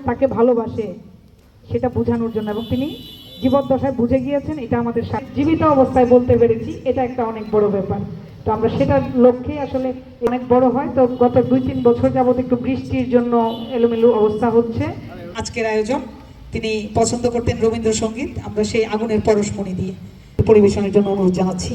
তাকে ভালোবাসে সেটা বোঝানোর জন্য, এবং তিনি জীবদ্দশায় বুঝে গিয়েছেন, এটা আমাদের জীবিত অবস্থায় বলতে পেরেছি, এটা একটা অনেক বড় ব্যাপার। তো আমরা সেটার লক্ষ্যে আসলে অনেক বড় হয়। তো গত 2-3 বছর যাবত একটু বৃষ্টির জন্য এলোমেলো অবস্থা হচ্ছে। আজকের আয়োজন, তিনি পছন্দ করতেন রবীন্দ্রসঙ্গীত, আমরা সেই আগুনের পরশমণি দিয়ে পরিবেশনের জন্য অনুরোধ জানাচ্ছি।